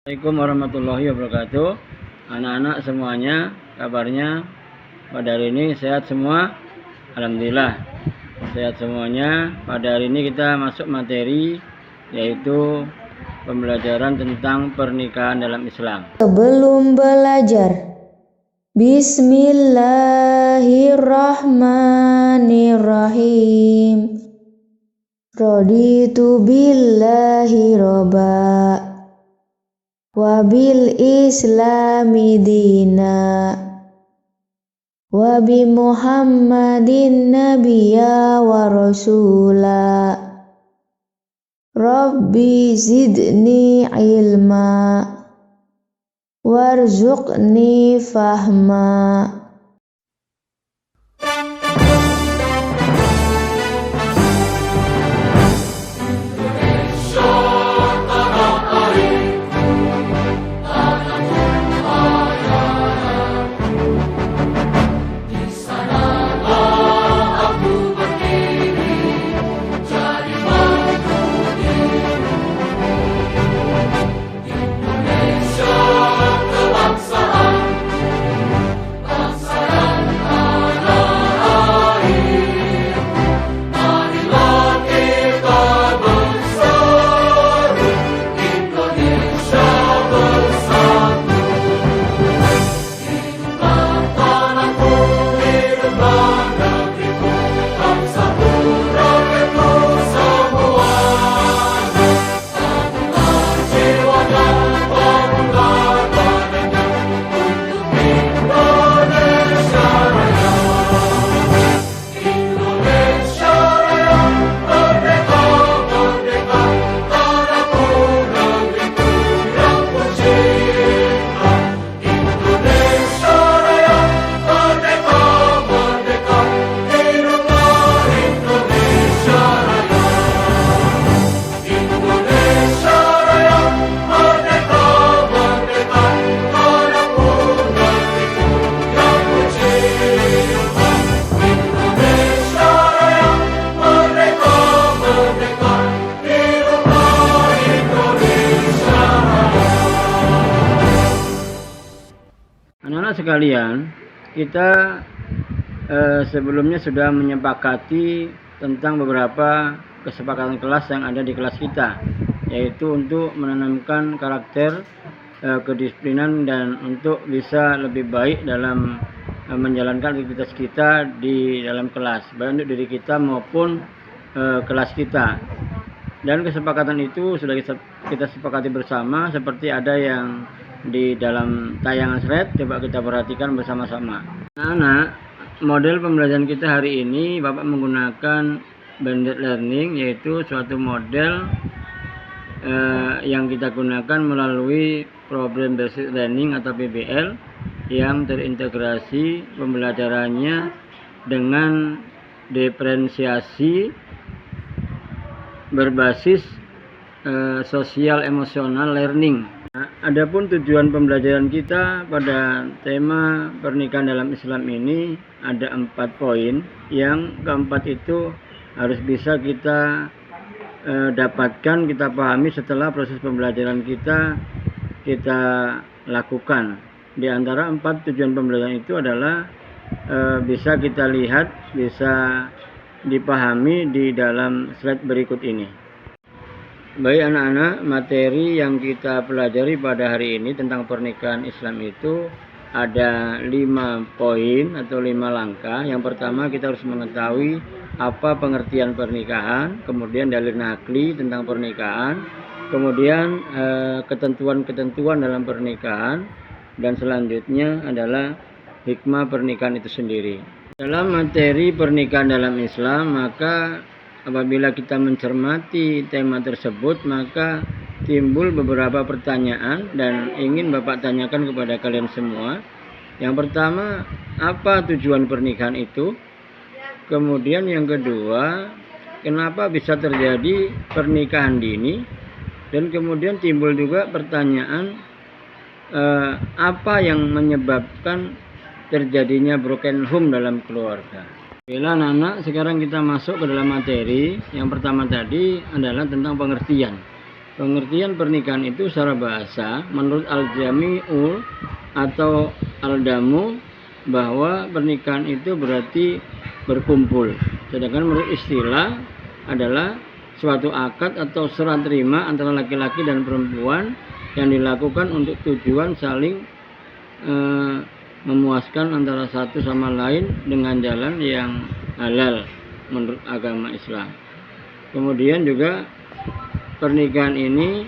Assalamualaikum warahmatullahi wabarakatuh. Anak-anak semuanya, kabarnya pada hari ini sehat semua? Alhamdulillah sehat semuanya. Pada hari ini kita masuk materi, yaitu pembelajaran tentang pernikahan dalam Islam. Sebelum belajar, Bismillahirrahmanirrahim. Raditu billahi robba wabil islami dina wabi muhammadin nabiyya wa rasula. Rabbi zidni ilma warzuqni fahma. Anak-anak sekalian, kita sebelumnya sudah menyepakati tentang beberapa kesepakatan kelas yang ada di kelas kita, yaitu untuk menanamkan karakter, kedisiplinan, dan untuk bisa lebih baik dalam menjalankan aktivitas kita di dalam kelas, baik untuk diri kita maupun kelas kita. Dan kesepakatan itu sudah kita sepakati bersama, seperti ada yang di dalam tayangan slide. Coba kita perhatikan bersama-sama. Anak-anak, model pembelajaran kita hari ini Bapak menggunakan blended learning, yaitu suatu model yang kita gunakan melalui problem based learning atau PBL, yang terintegrasi pembelajarannya dengan diferensiasi berbasis sosial emosional learning. Nah, adapun tujuan pembelajaran kita pada tema pernikahan dalam Islam ini ada 4 poin. Yang keempat itu harus bisa kita dapatkan, kita pahami setelah proses pembelajaran kita lakukan. Di antara 4 tujuan pembelajaran itu adalah bisa kita lihat, bisa dipahami di dalam slide berikut ini. Baik anak-anak, materi yang kita pelajari pada hari ini tentang pernikahan Islam itu ada 5 poin atau 5 langkah. Yang pertama, kita harus mengetahui apa pengertian pernikahan, kemudian dalil nakli tentang pernikahan, kemudian ketentuan-ketentuan dalam pernikahan, dan selanjutnya adalah hikmah pernikahan itu sendiri. Dalam materi pernikahan dalam Islam, maka apabila kita mencermati tema tersebut, maka timbul beberapa pertanyaan dan ingin Bapak tanyakan kepada kalian semua. Yang pertama, apa tujuan pernikahan itu? Kemudian yang kedua, kenapa bisa terjadi pernikahan dini? Dan kemudian timbul juga pertanyaan, apa yang menyebabkan terjadinya broken home dalam keluarga. Bila anak-anak, sekarang kita masuk ke dalam materi. Yang pertama tadi adalah tentang pengertian. Pengertian pernikahan itu secara bahasa menurut Al-Jami'ul atau Al-Damu bahwa pernikahan itu berarti berkumpul. Sedangkan menurut istilah adalah suatu akad atau serah terima antara laki-laki dan perempuan yang dilakukan untuk tujuan saling memuaskan antara satu sama lain dengan jalan yang halal menurut agama Islam. Kemudian juga pernikahan ini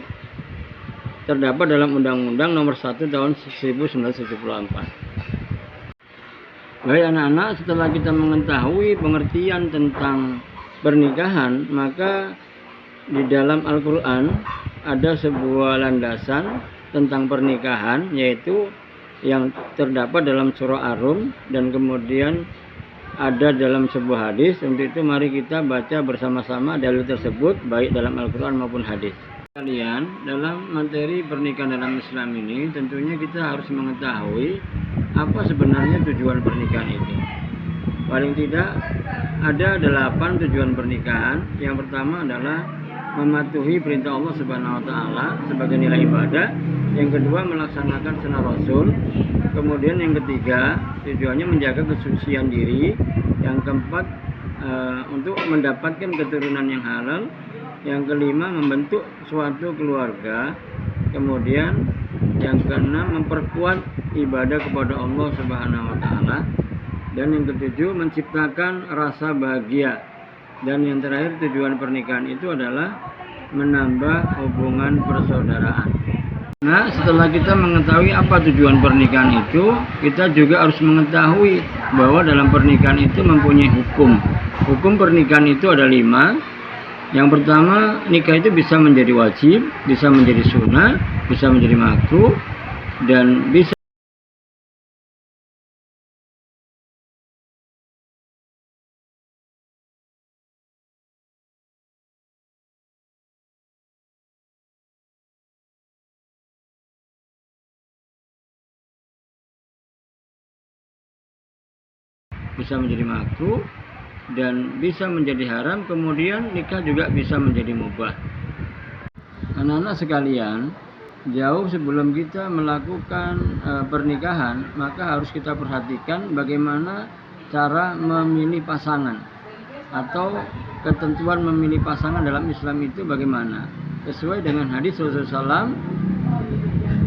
terdapat dalam Undang-Undang Nomor 1 Tahun 1974. Baik anak-anak, setelah kita mengetahui pengertian tentang pernikahan, maka di dalam Al-Quran ada sebuah landasan tentang pernikahan, yaitu yang terdapat dalam surah Ar-Rum, dan kemudian ada dalam sebuah hadis. Untuk itu mari kita baca bersama-sama dalil tersebut baik dalam Al-Quran maupun hadis. Kalian, dalam materi pernikahan dalam Islam ini tentunya kita harus mengetahui apa sebenarnya tujuan pernikahan itu. Paling tidak ada 8 tujuan pernikahan. Yang pertama adalah mematuhi perintah Allah Subhanahu wa taala sebagai nilai ibadah. Yang kedua, melaksanakan sunnah Rasul. Kemudian yang ketiga, tujuannya menjaga kesucian diri. Yang keempat, untuk mendapatkan keturunan yang halal. Yang kelima, membentuk suatu keluarga. Kemudian yang keenam, memperkuat ibadah kepada Allah Subhanahu wa taala. Dan yang ketujuh, menciptakan rasa bahagia. Dan yang terakhir, tujuan pernikahan itu adalah menambah hubungan persaudaraan. Nah, setelah kita mengetahui apa tujuan pernikahan itu, kita juga harus mengetahui bahwa dalam pernikahan itu mempunyai hukum. Hukum pernikahan itu ada 5. Yang pertama, nikah itu bisa menjadi wajib, bisa menjadi sunnah, bisa menjadi makruh, dan bisa menjadi makruh dan bisa menjadi haram. Kemudian nikah juga bisa menjadi mubah. Anak-anak sekalian, jauh sebelum kita melakukan pernikahan, maka harus kita perhatikan bagaimana cara memilih pasangan atau ketentuan memilih pasangan dalam Islam itu bagaimana, sesuai dengan hadis Rasulullah SAW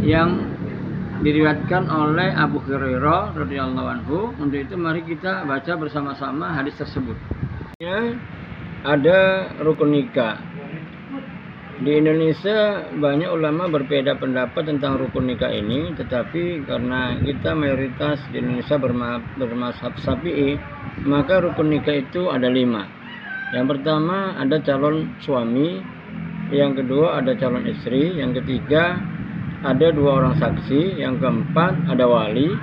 yang diriwayatkan oleh Abu Hurairah radhiyallahu anhu. Untuk itu mari kita baca bersama-sama hadis tersebut. Ya, ada rukun nikah. Di Indonesia banyak ulama berbeda pendapat tentang rukun nikah ini, tetapi karena kita mayoritas di Indonesia bermazhab Syafi'i, maka rukun nikah itu ada 5. Yang pertama ada calon suami, yang kedua ada calon istri, yang ketiga ada 2 orang saksi, yang keempat ada wali,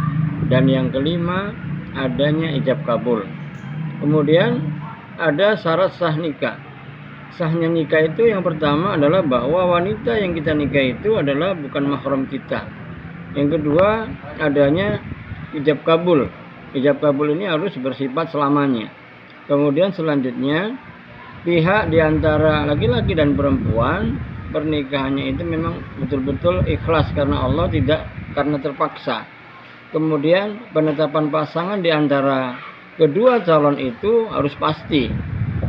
dan yang kelima adanya ijab kabul. Kemudian ada syarat sah nikah. Sahnya nikah itu yang pertama adalah bahwa wanita yang kita nikah itu adalah bukan mahram kita. Yang kedua adanya ijab kabul. Ijab kabul ini harus bersifat selamanya. Kemudian selanjutnya pihak diantara laki-laki dan perempuan pernikahannya itu memang betul-betul ikhlas karena Allah, tidak karena terpaksa. Kemudian penetapan pasangan di antara kedua calon itu harus pasti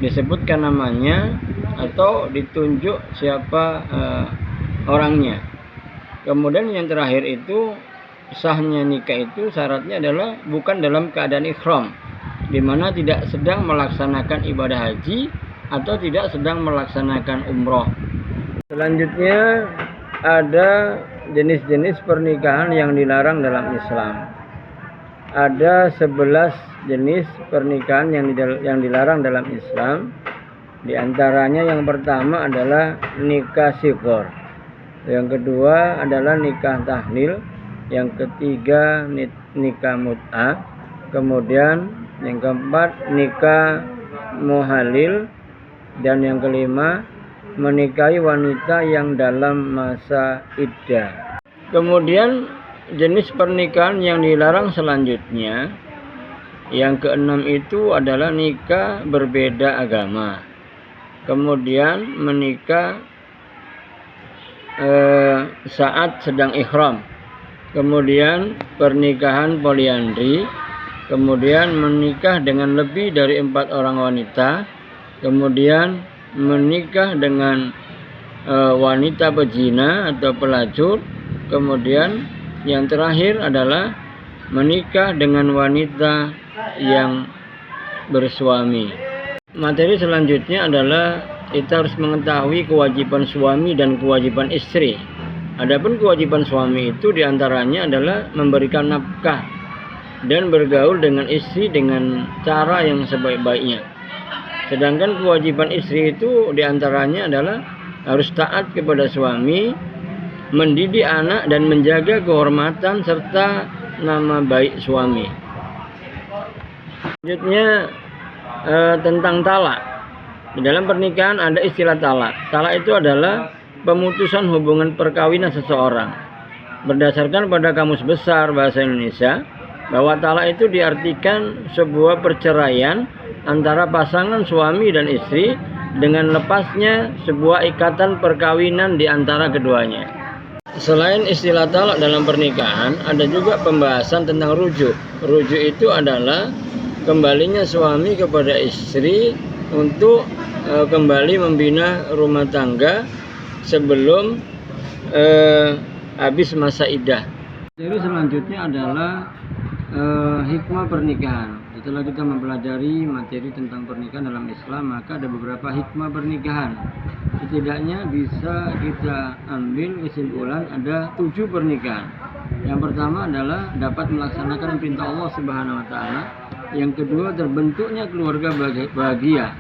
disebutkan namanya atau ditunjuk siapa orangnya. Kemudian yang terakhir itu sahnya nikah itu syaratnya adalah bukan dalam keadaan ikhram, di mana tidak sedang melaksanakan ibadah haji atau tidak sedang melaksanakan umroh. Selanjutnya ada jenis-jenis pernikahan yang dilarang dalam Islam. Ada 11 jenis pernikahan yang dilarang dalam Islam. Di antaranya yang pertama adalah nikah shighar. Yang kedua adalah nikah tahlil. Yang ketiga nikah mut'ah. Kemudian yang keempat nikah muhalil. Dan yang kelima menikahi wanita yang dalam masa iddah. Kemudian jenis pernikahan yang dilarang selanjutnya, yang keenam itu adalah nikah berbeda agama. Kemudian menikah saat sedang ihram, kemudian pernikahan poliandri, kemudian menikah dengan lebih dari 4 orang wanita, kemudian menikah dengan wanita pezina atau pelacur, kemudian yang terakhir adalah menikah dengan wanita yang bersuami. Materi selanjutnya adalah kita harus mengetahui kewajiban suami dan kewajiban istri. Adapun kewajiban suami itu diantaranya adalah memberikan nafkah dan bergaul dengan istri dengan cara yang sebaik-baiknya. Sedangkan kewajiban istri itu diantaranya adalah harus taat kepada suami, mendidik anak dan menjaga kehormatan serta nama baik suami. Selanjutnya tentang talak. Di dalam pernikahan ada istilah talak. Talak itu adalah pemutusan hubungan perkawinan seseorang. Berdasarkan pada Kamus Besar Bahasa Indonesia, bahwa talak itu diartikan sebuah perceraian antara pasangan suami dan istri dengan lepasnya sebuah ikatan perkawinan di antara keduanya. Selain istilah talak dalam pernikahan, ada juga pembahasan tentang rujuk. Rujuk itu adalah kembalinya suami kepada istri untuk kembali membina rumah tangga sebelum habis masa iddah. Jadi selanjutnya adalah hikmah pernikahan. Setelah kita mempelajari materi tentang pernikahan dalam Islam, maka ada beberapa hikmah pernikahan. Setidaknya bisa kita ambil kesimpulan ada 7 pernikahan. Yang pertama adalah dapat melaksanakan perintah Allah Subhanahu wa taala. Yang kedua, terbentuknya keluarga bahagia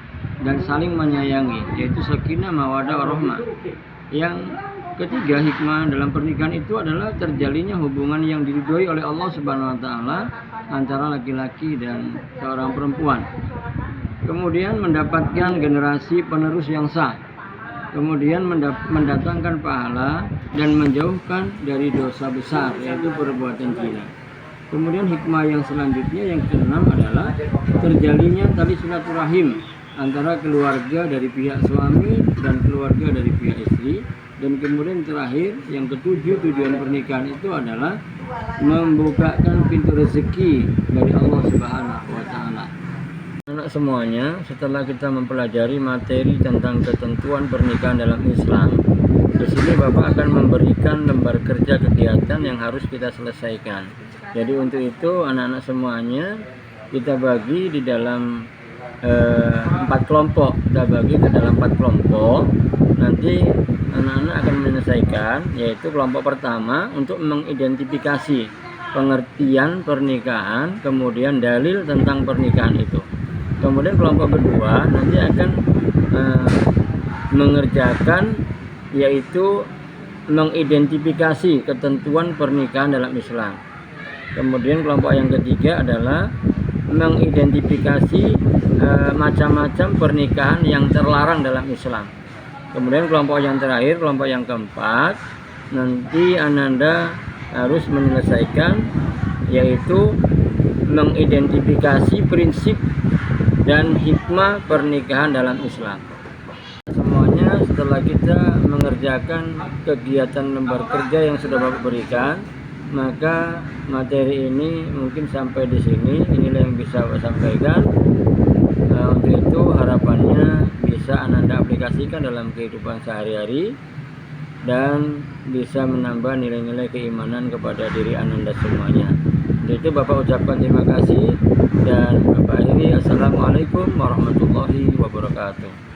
dan saling menyayangi, yaitu sakinah, mawaddah, warahmah. Yang ketiga, hikmah dalam pernikahan itu adalah terjalinnya hubungan yang diridhoi oleh Allah Subhanahu wa taala antara laki-laki dan seorang perempuan. Kemudian mendapatkan generasi penerus yang sah. Kemudian mendatangkan pahala dan menjauhkan dari dosa besar, yaitu perbuatan zina. Kemudian hikmah yang selanjutnya yang keenam adalah terjalinnya tali silaturahim antara keluarga dari pihak suami dan keluarga dari pihak istri. Dan kemudian terakhir yang ketujuh, tujuan pernikahan itu adalah membukakan pintu rezeki dari Allah Subhanahu wa taala. Anak semuanya, setelah kita mempelajari materi tentang ketentuan pernikahan dalam Islam, di sini Bapak akan memberikan lembar kerja kegiatan yang harus kita selesaikan. Jadi untuk itu anak-anak semuanya kita bagi di dalam 4 kelompok. Kita bagi ke dalam 4 kelompok. Nanti anak-anak akan menyelesaikan, yaitu kelompok pertama untuk mengidentifikasi pengertian pernikahan, kemudian dalil tentang pernikahan itu. Kemudian kelompok kedua nanti akan mengerjakan, yaitu mengidentifikasi ketentuan pernikahan dalam Islam. Kemudian kelompok yang ketiga adalah mengidentifikasi macam-macam pernikahan yang terlarang dalam Islam. Kemudian kelompok yang terakhir, kelompok yang keempat, nanti Ananda harus menyelesaikan, yaitu mengidentifikasi prinsip dan hikmah pernikahan dalam Islam. Semuanya setelah kita mengerjakan kegiatan lembar kerja yang sudah Bapak berikan, maka materi ini mungkin sampai di sini. Inilah yang bisa Bapak sampaikan. Untuk itu harapannya bisa Ananda aplikasikan dalam kehidupan sehari-hari dan bisa menambah nilai-nilai keimanan kepada diri Ananda semuanya. Untuk itu Bapak ucapkan terima kasih dan Bapak akhiri. Assalamualaikum warahmatullahi wabarakatuh.